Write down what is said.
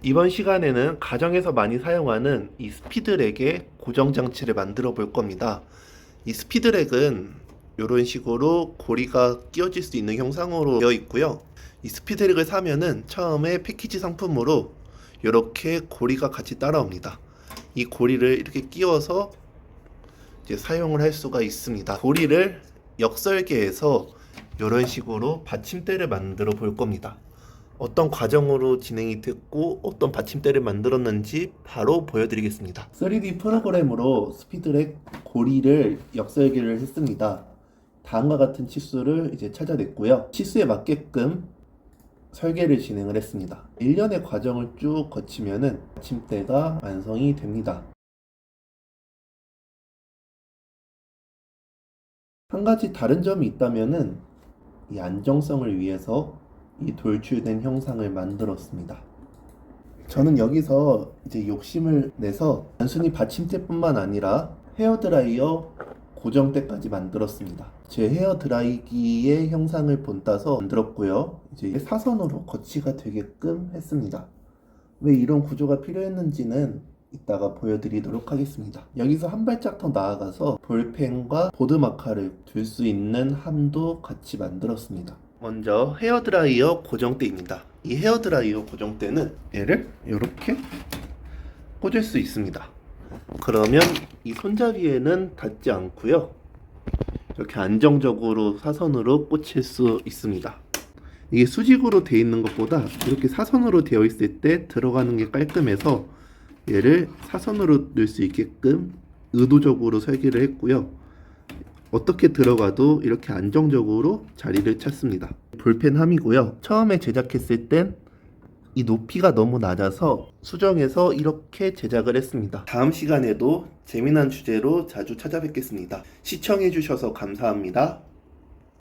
이번 시간에는 가정에서 많이 사용하는 이 스피드렉의 고정장치를 만들어 볼 겁니다. 이 스피드렉은 이런 식으로 고리가 끼워질 수 있는 형상으로 되어 있고요. 이 스피드렉을 사면은 처음에 패키지 상품으로 이렇게 고리가 같이 따라옵니다. 이 고리를 이렇게 끼워서 이제 사용을 할 수가 있습니다. 고리를 역설계해서 이런 식으로 받침대를 만들어 볼 겁니다. 어떤 과정으로 진행이 됐고 어떤 받침대를 만들었는지 바로 보여드리겠습니다. 3D 프로그램으로 스피드렉 고리를 역설계를 했습니다. 다음과 같은 치수를 이제 찾아냈고요. 치수에 맞게끔 설계를 진행을 했습니다. 일련의 과정을 쭉 거치면은 받침대가 완성이 됩니다. 한 가지 다른 점이 있다면은 이 안정성을 위해서 이 돌출된 형상을 만들었습니다. 저는 여기서 이제 욕심을 내서 단순히 받침대뿐만 아니라 헤어드라이어 고정대까지 만들었습니다. 제 헤어드라이기의 형상을 본따서 만들었고요. 이제 사선으로 거치가 되게끔 했습니다. 왜 이런 구조가 필요했는지는 이따가 보여드리도록 하겠습니다. 여기서 한 발짝 더 나아가서 볼펜과 보드마카를 둘 수 있는 함도 같이 만들었습니다. 먼저 헤어드라이어 고정대입니다. 이 헤어드라이어 고정대는 얘를 이렇게 꽂을 수 있습니다. 그러면 이 손잡이에는 닿지 않고요. 이렇게 안정적으로 사선으로 꽂힐 수 있습니다. 이게 수직으로 되어 있는 것보다 이렇게 사선으로 되어 있을 때 들어가는 게 깔끔해서 얘를 사선으로 넣을 수 있게끔 의도적으로 설계를 했고요. 어떻게 들어가도 이렇게 안정적으로 자리를 찾습니다. 볼펜 함이고요. 처음에 제작했을 땐 이 높이가 너무 낮아서 수정해서 이렇게 제작을 했습니다. 다음 시간에도 재미난 주제로 자주 찾아뵙겠습니다. 시청해주셔서 감사합니다.